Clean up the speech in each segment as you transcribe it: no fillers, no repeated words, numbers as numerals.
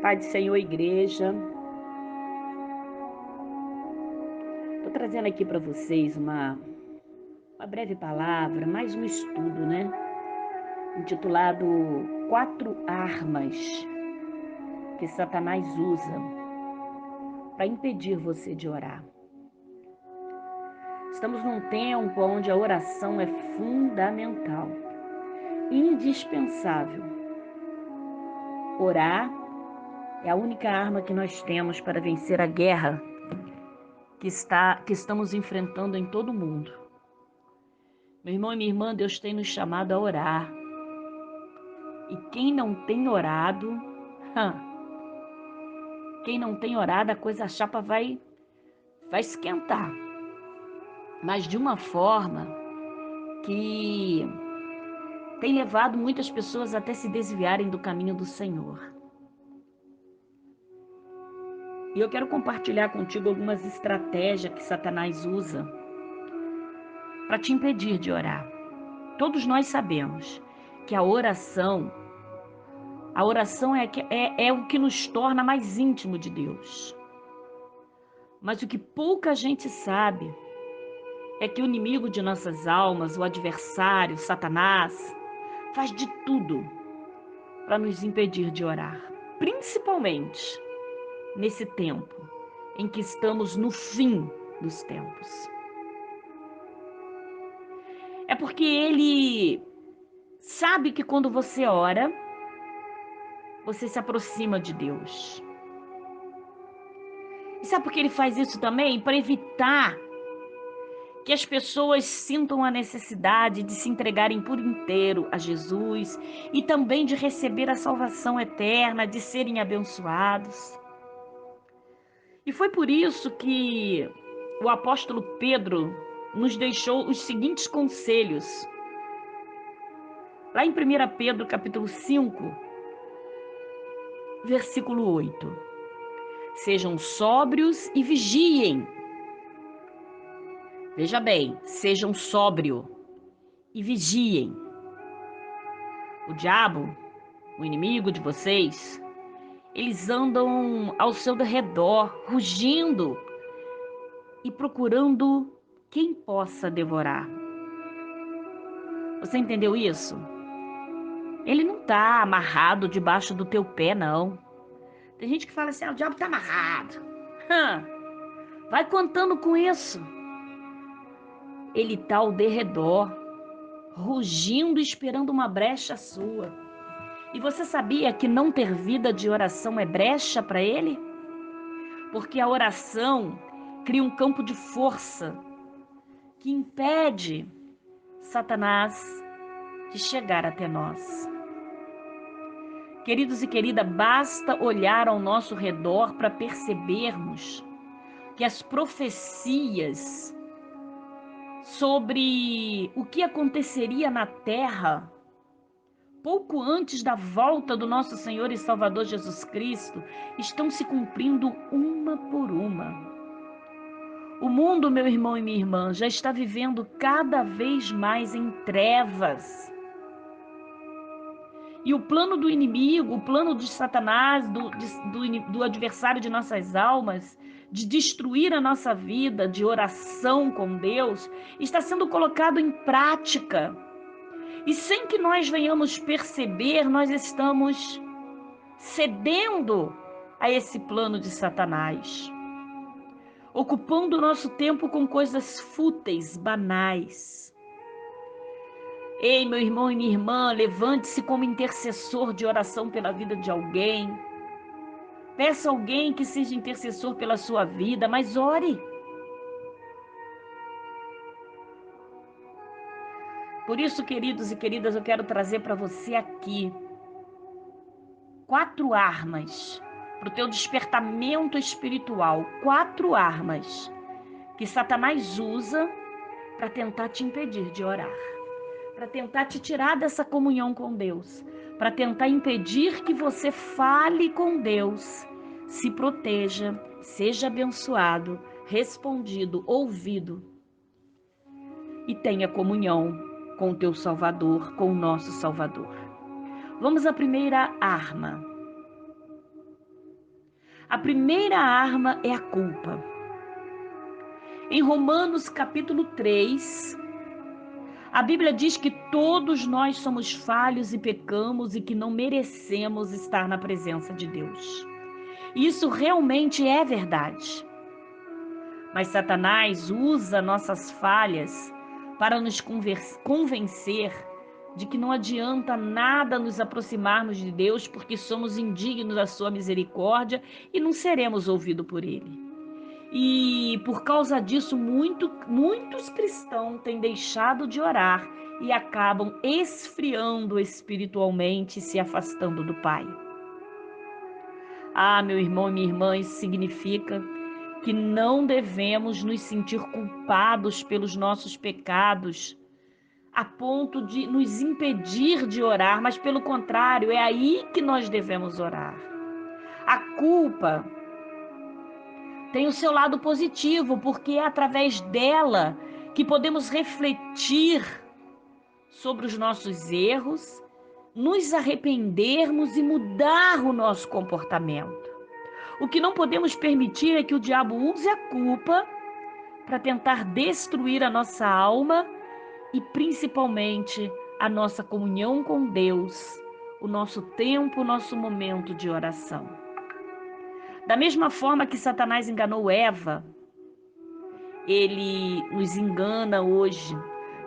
Pai do Senhor, igreja. Estou trazendo aqui para vocês uma breve palavra, mais um estudo, né? Intitulado Quatro Armas que Satanás usa para impedir você de orar. Estamos num tempo onde a oração é fundamental, indispensável. Orar é a única arma que nós temos para vencer a guerra que estamos enfrentando em todo o mundo. Meu irmão e minha irmã, Deus tem nos chamado a orar. E quem não tem orado, a coisa a chapa vai esquentar. Mas de uma forma que tem levado muitas pessoas até se desviarem do caminho do Senhor. E eu quero compartilhar contigo algumas estratégias que Satanás usa para te impedir de orar. Todos nós sabemos que a oração é o que nos torna mais íntimo de Deus. Mas o que pouca gente sabe é que o inimigo de nossas almas, o adversário, Satanás, faz de tudo para nos impedir de orar. Principalmente nesse tempo em que estamos no fim dos tempos. É porque ele sabe que quando você ora, você se aproxima de Deus. E sabe por que ele faz isso também? Para evitar que as pessoas sintam a necessidade de se entregarem por inteiro a Jesus e também de receber a salvação eterna, de serem abençoados. E foi por isso que o apóstolo Pedro nos deixou os seguintes conselhos. Lá em 1 Pedro, capítulo 5, versículo 8. Sejam sóbrios e vigiem. Veja bem, sejam sóbrios e vigiem. O diabo, o inimigo de vocês, eles andam ao seu redor, rugindo e procurando quem possa devorar. Você entendeu isso? Ele não está amarrado debaixo do teu pé, não. Tem gente que fala assim, o diabo está amarrado. Vai contando com isso. Ele está ao derredor, rugindo, esperando uma brecha sua. E você sabia que não ter vida de oração é brecha para ele? Porque a oração cria um campo de força que impede Satanás de chegar até nós. Queridos e queridas, basta olhar ao nosso redor para percebermos que as profecias sobre o que aconteceria na terra pouco antes da volta do nosso Senhor e Salvador Jesus Cristo estão se cumprindo uma por uma. O mundo, meu irmão e minha irmã, já está vivendo cada vez mais em trevas. E o plano do inimigo, o plano de Satanás, do adversário de nossas almas, de destruir a nossa vida de oração com Deus, está sendo colocado em prática. E sem que nós venhamos perceber, nós estamos cedendo a esse plano de Satanás, ocupando o nosso tempo com coisas fúteis, banais. Ei, meu irmão e minha irmã, levante-se como intercessor de oração pela vida de alguém. Peça a alguém que seja intercessor pela sua vida, mas ore. Por isso, queridos e queridas, eu quero trazer para você aqui 4 armas para o teu despertamento espiritual. 4 armas que Satanás usa para tentar te impedir de orar, para tentar te tirar dessa comunhão com Deus, para tentar impedir que você fale com Deus, se proteja, seja abençoado, respondido, ouvido e tenha comunhão com o teu Salvador, com o nosso Salvador. Vamos à primeira arma. A primeira arma é a culpa. Em Romanos capítulo 3, a Bíblia diz que todos nós somos falhos e pecamos e que não merecemos estar na presença de Deus. Isso realmente é verdade. Mas Satanás usa nossas falhas para nos convencer de que não adianta nada nos aproximarmos de Deus porque somos indignos da sua misericórdia e não seremos ouvidos por Ele. E por causa disso, muitos cristãos têm deixado de orar e acabam esfriando espiritualmente e se afastando do Pai. Ah, meu irmão e minha irmã, isso significa que não devemos nos sentir culpados pelos nossos pecados, a ponto de nos impedir de orar, mas pelo contrário, é aí que nós devemos orar. A culpa tem o seu lado positivo, porque é através dela que podemos refletir sobre os nossos erros, nos arrependermos e mudar o nosso comportamento. O que não podemos permitir é que o diabo use a culpa para tentar destruir a nossa alma e principalmente a nossa comunhão com Deus, o nosso tempo, o nosso momento de oração. Da mesma forma que Satanás enganou Eva, ele nos engana hoje,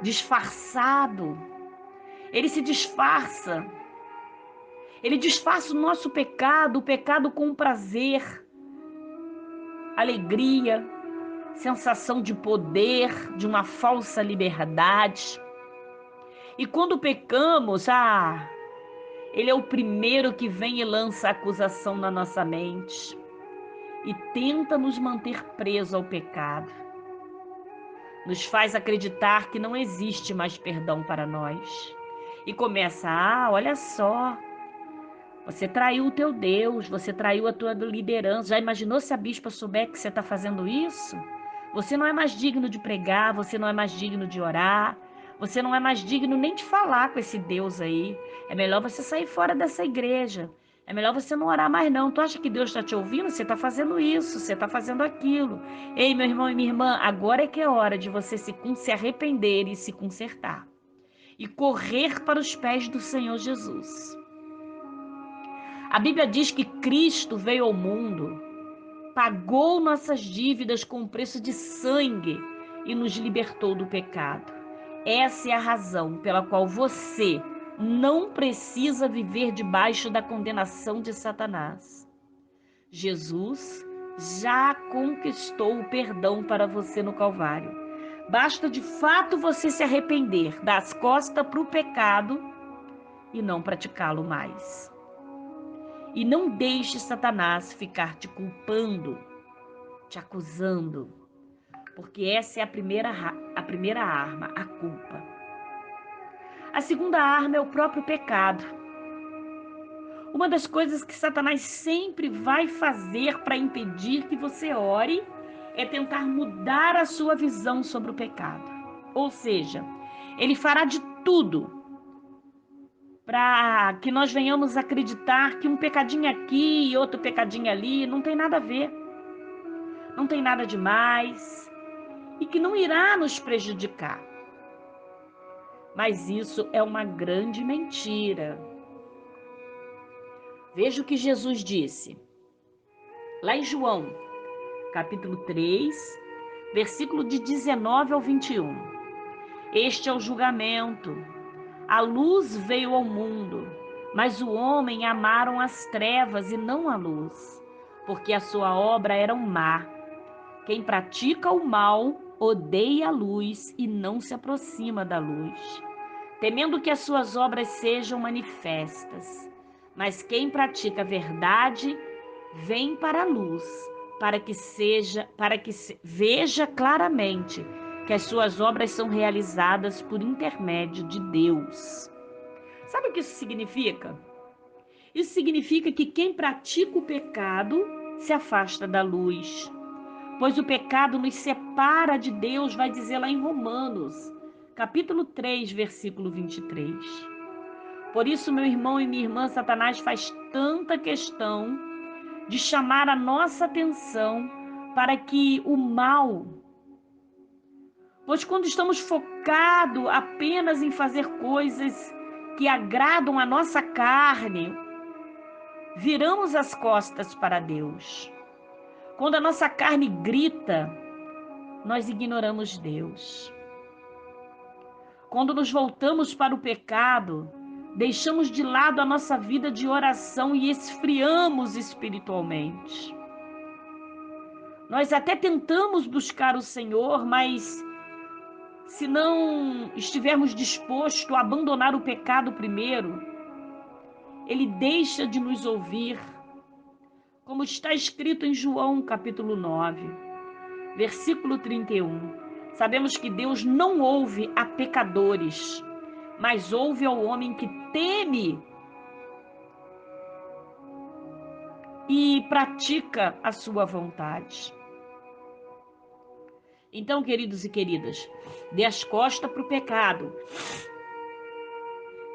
disfarçado. Ele se disfarça. Ele disfarça o nosso pecado, o pecado com prazer, alegria, sensação de poder, de uma falsa liberdade. E quando pecamos, ele é o primeiro que vem e lança acusação na nossa mente e tenta nos manter presos ao pecado. Nos faz acreditar que não existe mais perdão para nós. E começa, olha só, você traiu o teu Deus, você traiu a tua liderança. Já imaginou se a bispa souber que você está fazendo isso? Você não é mais digno de pregar, você não é mais digno de orar, você não é mais digno nem de falar com esse Deus aí. É melhor você sair fora dessa igreja. É melhor você não orar mais não. Tu acha que Deus está te ouvindo? Você está fazendo isso, você está fazendo aquilo. Ei, meu irmão e minha irmã, agora é que é hora de você se arrepender e se consertar. E correr para os pés do Senhor Jesus. A Bíblia diz que Cristo veio ao mundo, pagou nossas dívidas com o preço de sangue e nos libertou do pecado. Essa é a razão pela qual você não precisa viver debaixo da condenação de Satanás. Jesus já conquistou o perdão para você no Calvário. Basta de fato você se arrepender, dar as costas para o pecado e não praticá-lo mais. E não deixe Satanás ficar te culpando, te acusando, porque essa é a primeira arma, a culpa. A segunda arma é o próprio pecado. Uma das coisas que Satanás sempre vai fazer para impedir que você ore é tentar mudar a sua visão sobre o pecado. Ou seja, ele fará de tudo para que nós venhamos acreditar que um pecadinho aqui e outro pecadinho ali não tem nada a ver, não tem nada demais e que não irá nos prejudicar. Mas isso é uma grande mentira. Veja o que Jesus disse, lá em João, capítulo 3, versículo de 19 ao 21. Este é o julgamento. A luz veio ao mundo, mas o homem amaram as trevas e não a luz, porque a sua obra era má. Quem pratica o mal odeia a luz e não se aproxima da luz, temendo que as suas obras sejam manifestas. Mas quem pratica a verdade vem para a luz, para que veja claramente que as suas obras são realizadas por intermédio de Deus. Sabe o que isso significa? Isso significa que quem pratica o pecado se afasta da luz, pois o pecado nos separa de Deus, vai dizer lá em Romanos, capítulo 3, versículo 23. Por isso, meu irmão e minha irmã, Satanás faz tanta questão de chamar a nossa atenção para que o mal, pois quando estamos focados apenas em fazer coisas que agradam a nossa carne, viramos as costas para Deus. Quando a nossa carne grita, nós ignoramos Deus. Quando nos voltamos para o pecado, deixamos de lado a nossa vida de oração e esfriamos espiritualmente. Nós até tentamos buscar o Senhor, mas se não estivermos dispostos a abandonar o pecado primeiro, Ele deixa de nos ouvir. Como está escrito em João capítulo 9, versículo 31. Sabemos que Deus não ouve a pecadores, mas ouve ao homem que teme e pratica a sua vontade. Então, queridos e queridas, dê as costas para o pecado.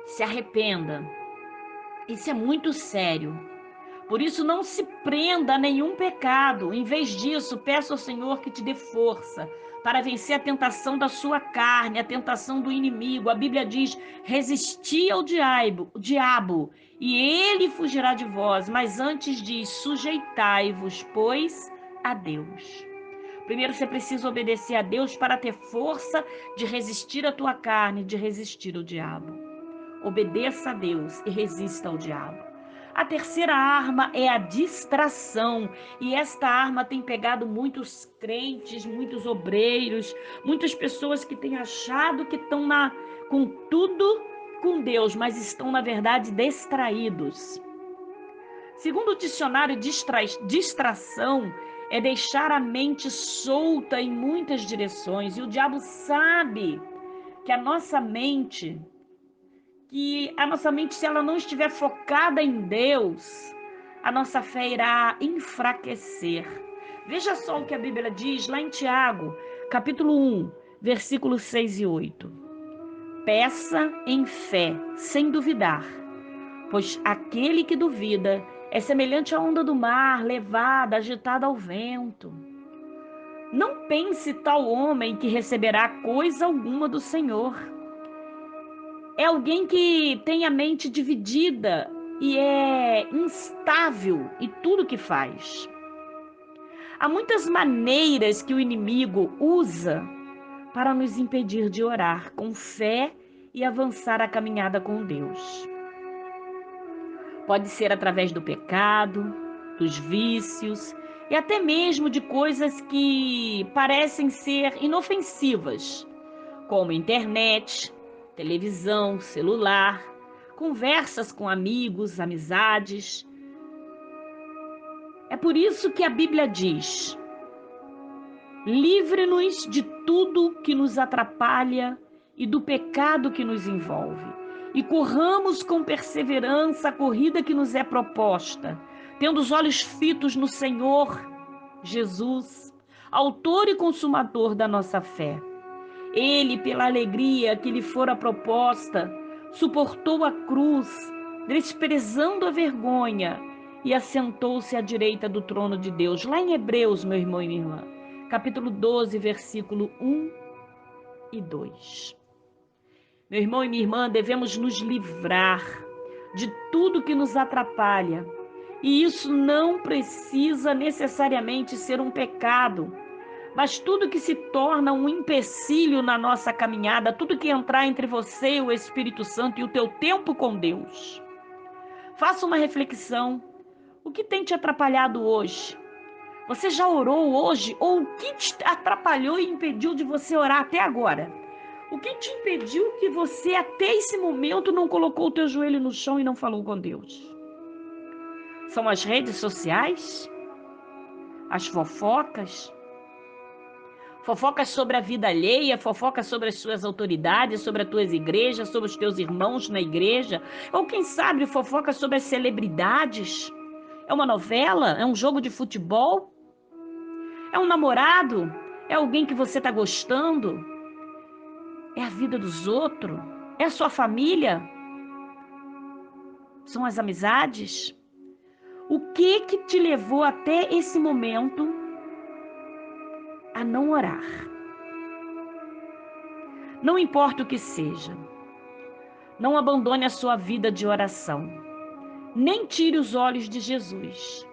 Se arrependa. Isso é muito sério. Por isso, não se prenda a nenhum pecado. Em vez disso, peça ao Senhor que te dê força para vencer a tentação da sua carne, a tentação do inimigo. A Bíblia diz, resisti ao diabo, e ele fugirá de vós. Mas antes diz, sujeitai-vos, pois, a Deus. Primeiro você precisa obedecer a Deus para ter força de resistir à tua carne, de resistir ao diabo. Obedeça a Deus e resista ao diabo. A terceira arma é a distração. E esta arma tem pegado muitos crentes, muitos obreiros, muitas pessoas que têm achado que estão com tudo com Deus, mas estão, na verdade, distraídos. Segundo o dicionário, distração é deixar a mente solta em muitas direções. E o diabo sabe que a nossa mente, se ela não estiver focada em Deus, a nossa fé irá enfraquecer. Veja só o que a Bíblia diz lá em Tiago, capítulo 1, versículos 6 e 8. Peça em fé, sem duvidar, pois aquele que duvida é semelhante à onda do mar, levada, agitada ao vento. Não pense tal homem que receberá coisa alguma do Senhor. É alguém que tem a mente dividida e é instável em tudo que faz. Há muitas maneiras que o inimigo usa para nos impedir de orar com fé e avançar a caminhada com Deus. Pode ser através do pecado, dos vícios e até mesmo de coisas que parecem ser inofensivas, como internet, televisão, celular, conversas com amigos, amizades. É por isso que a Bíblia diz: livre-nos de tudo que nos atrapalha e do pecado que nos envolve, e corramos com perseverança a corrida que nos é proposta, tendo os olhos fitos no Senhor Jesus, autor e consumador da nossa fé. Ele, pela alegria que lhe fora proposta, suportou a cruz, desprezando a vergonha, e assentou-se à direita do trono de Deus. Lá em Hebreus, meu irmão e minha irmã, capítulo 12, versículo 1 e 2. Meu irmão e minha irmã, devemos nos livrar de tudo que nos atrapalha. E isso não precisa necessariamente ser um pecado, mas tudo que se torna um empecilho na nossa caminhada, tudo que entrar entre você e o Espírito Santo e o teu tempo com Deus. Faça uma reflexão. O que tem te atrapalhado hoje? Você já orou hoje? Ou o que te atrapalhou e impediu de você orar até agora? O que te impediu que você até esse momento não colocou o teu joelho no chão e não falou com Deus? São as redes sociais? As fofocas? Fofocas sobre a vida alheia, fofocas sobre as suas autoridades, sobre as tuas igrejas, sobre os teus irmãos na igreja? Ou quem sabe fofocas sobre as celebridades? É uma novela? É um jogo de futebol? É um namorado? É alguém que você está gostando? É a vida dos outros? É a sua família? São as amizades? O que te levou até esse momento a não orar? Não importa o que seja, não abandone a sua vida de oração, nem tire os olhos de Jesus.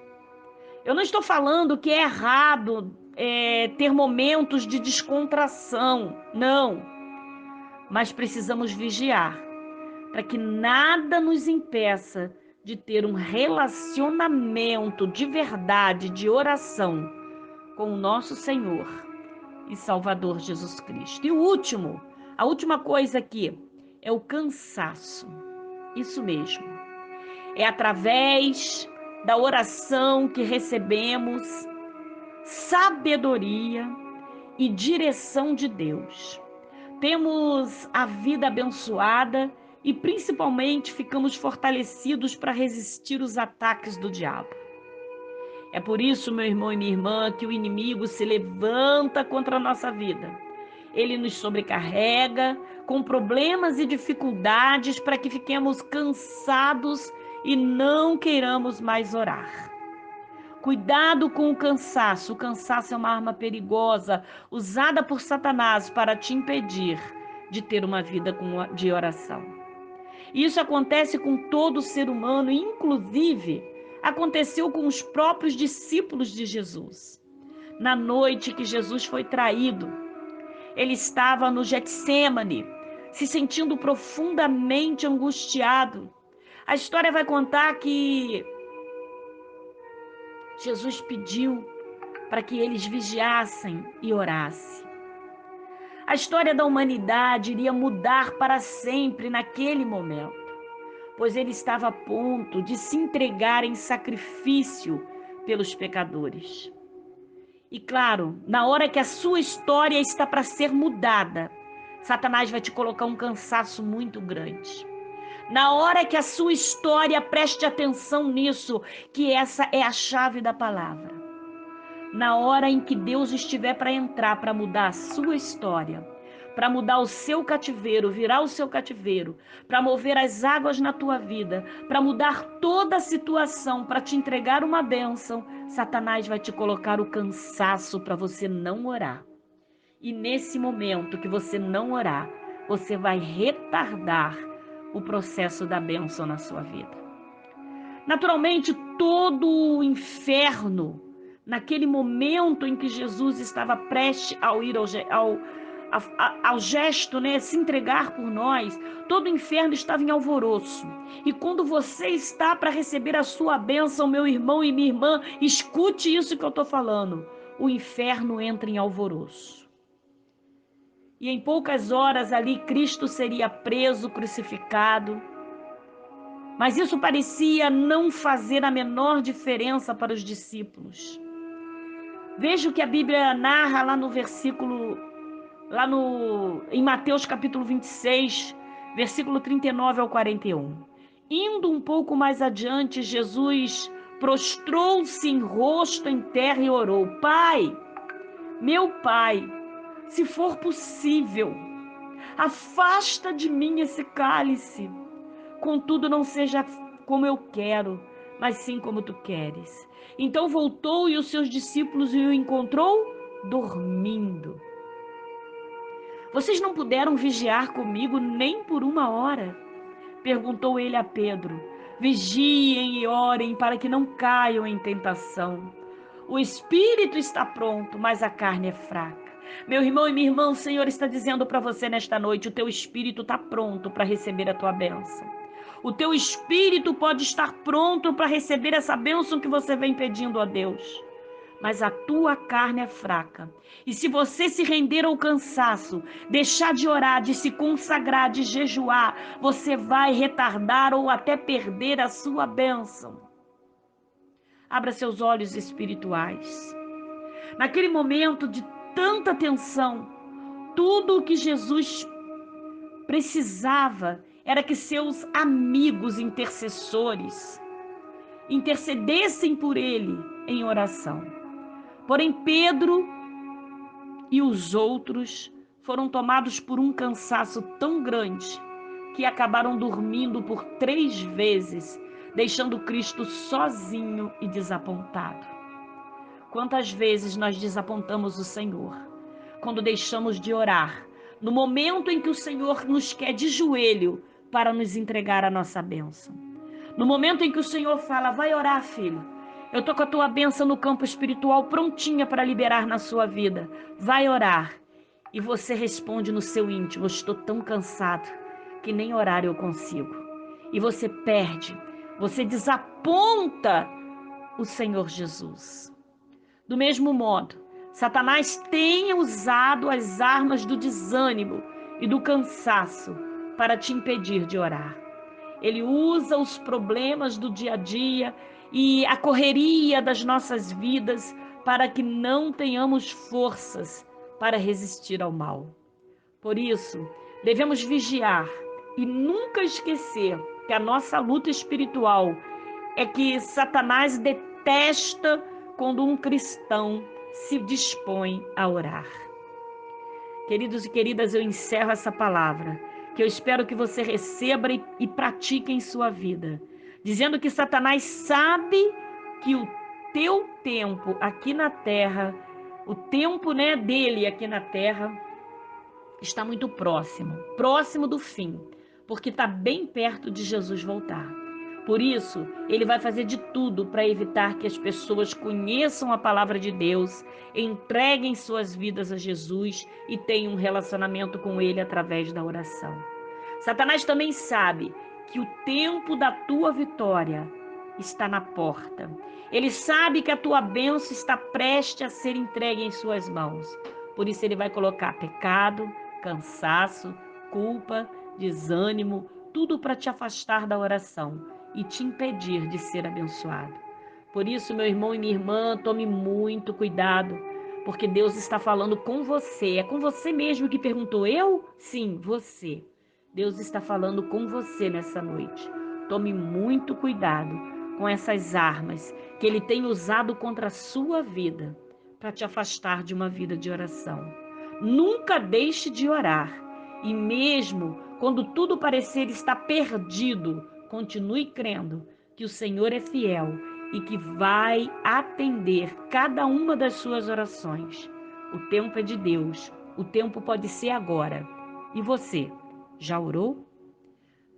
Eu não estou falando que é errado ter momentos de descontração, não. Mas precisamos vigiar para que nada nos impeça de ter um relacionamento de verdade, de oração com o nosso Senhor e Salvador Jesus Cristo. E a última coisa aqui é o cansaço. Isso mesmo. É através da oração que recebemos sabedoria e direção de Deus. Temos a vida abençoada e principalmente ficamos fortalecidos para resistir os ataques do diabo. É por isso, meu irmão e minha irmã, que o inimigo se levanta contra a nossa vida. Ele nos sobrecarrega com problemas e dificuldades para que fiquemos cansados e não queiramos mais orar. Cuidado com o cansaço. O cansaço é uma arma perigosa usada por Satanás para te impedir de ter uma vida de oração. Isso acontece com todo ser humano, inclusive aconteceu com os próprios discípulos de Jesus. Na noite que Jesus foi traído, ele estava no Getsêmani, se sentindo profundamente angustiado. A história vai contar que Jesus pediu para que eles vigiassem e orassem. A história da humanidade iria mudar para sempre naquele momento, pois ele estava a ponto de se entregar em sacrifício pelos pecadores. E claro, na hora que a sua história está para ser mudada, Satanás vai te colocar um cansaço muito grande. Na hora que a sua história, preste atenção nisso, que essa é a chave da palavra. Na hora em que Deus estiver para entrar, para mudar a sua história, para mudar o seu cativeiro, virar o seu cativeiro, para mover as águas na tua vida, para mudar toda a situação, para te entregar uma bênção, Satanás vai te colocar o cansaço para você não orar. E nesse momento que você não orar, você vai retardar o processo da bênção na sua vida. Naturalmente, todo o inferno, naquele momento em que Jesus estava prestes ao ir ao gesto, né, se entregar por nós, todo o inferno estava em alvoroço. E quando você está para receber a sua bênção, meu irmão e minha irmã, escute isso que eu estou falando. O inferno entra em alvoroço. E em poucas horas ali Cristo seria preso, crucificado. Mas isso parecia não fazer a menor diferença para os discípulos. Veja o que a Bíblia narra lá no versículo, em Mateus capítulo 26, versículo 39 ao 41. Indo um pouco mais adiante, Jesus prostrou-se em rosto em terra e orou: Pai, meu Pai, se for possível, afasta de mim esse cálice. Contudo, não seja como eu quero, mas sim como tu queres. Então voltou e os seus discípulos o encontrou dormindo. Vocês não puderam vigiar comigo nem por 1 hora? Perguntou ele a Pedro. Vigiem e orem para que não caiam em tentação. O espírito está pronto, mas a carne é fraca. Meu irmão e minha irmã, o Senhor está dizendo para você nesta noite, o teu espírito está pronto para receber a tua bênção. O teu espírito pode estar pronto para receber essa bênção que você vem pedindo a Deus. Mas a tua carne é fraca. E se você se render ao cansaço, deixar de orar, de se consagrar, de jejuar, você vai retardar ou até perder a sua bênção. Abra seus olhos espirituais. Naquele momento de tanta tensão, tudo o que Jesus precisava era que seus amigos intercessores intercedessem por ele em oração. Porém, Pedro e os outros foram tomados por um cansaço tão grande que acabaram dormindo por 3 vezes, deixando Cristo sozinho e desapontado. Quantas vezes nós desapontamos o Senhor quando deixamos de orar, no momento em que o Senhor nos quer de joelho para nos entregar a nossa bênção. No momento em que o Senhor fala, vai orar, filho, eu tô com a tua bênção no campo espiritual prontinha para liberar na sua vida. Vai orar. E você responde no seu íntimo, eu estou tão cansado que nem orar eu consigo. E você perde, você desaponta o Senhor Jesus. Do mesmo modo, Satanás tem usado as armas do desânimo e do cansaço para te impedir de orar. Ele usa os problemas do dia a dia e a correria das nossas vidas para que não tenhamos forças para resistir ao mal. Por isso, devemos vigiar e nunca esquecer que a nossa luta espiritual é que Satanás detesta quando um cristão se dispõe a orar. Queridos e queridas, eu encerro essa palavra, que eu espero que você receba e pratique em sua vida, dizendo que Satanás sabe que o teu tempo aqui na terra, o tempo dele aqui na terra, está muito próximo do fim, porque está bem perto de Jesus voltar. Por isso, ele vai fazer de tudo para evitar que as pessoas conheçam a palavra de Deus, entreguem suas vidas a Jesus e tenham um relacionamento com ele através da oração. Satanás também sabe que o tempo da tua vitória está na porta. Ele sabe que a tua bênção está prestes a ser entregue em suas mãos. Por isso ele vai colocar pecado, cansaço, culpa, desânimo, tudo para te afastar da oração e te impedir de ser abençoado. Por isso, meu irmão e minha irmã, tome muito cuidado, porque Deus está falando com você. É com você mesmo que perguntou, eu? Sim, você. Deus está falando com você nessa noite. Tome muito cuidado com essas armas que Ele tem usado contra a sua vida para te afastar de uma vida de oração. Nunca deixe de orar. E mesmo quando tudo parecer estar perdido, continue crendo que o Senhor é fiel e que vai atender cada uma das suas orações. O tempo é de Deus. O tempo pode ser agora. E você, já orou?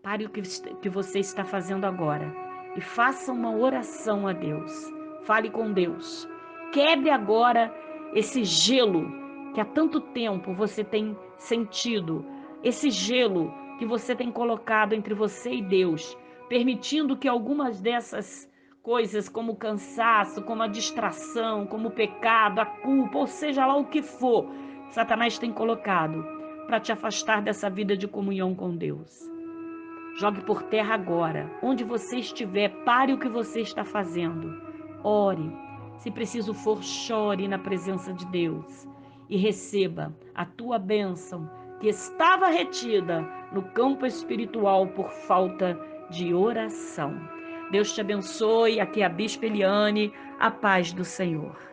Pare o que você está fazendo agora e faça uma oração a Deus. Fale com Deus. Quebre agora esse gelo que há tanto tempo você tem sentido, esse gelo que você tem colocado entre você e Deus, permitindo que algumas dessas coisas, como o cansaço, como a distração, como o pecado, a culpa, ou seja lá o que for, Satanás tem colocado para te afastar dessa vida de comunhão com Deus. Jogue por terra agora. Onde você estiver, pare o que você está fazendo. Ore. Se preciso for, chore na presença de Deus. E receba a tua bênção que estava retida no campo espiritual por falta de oração. Deus te abençoe. Aqui é a Bispa Eliane. A paz do Senhor.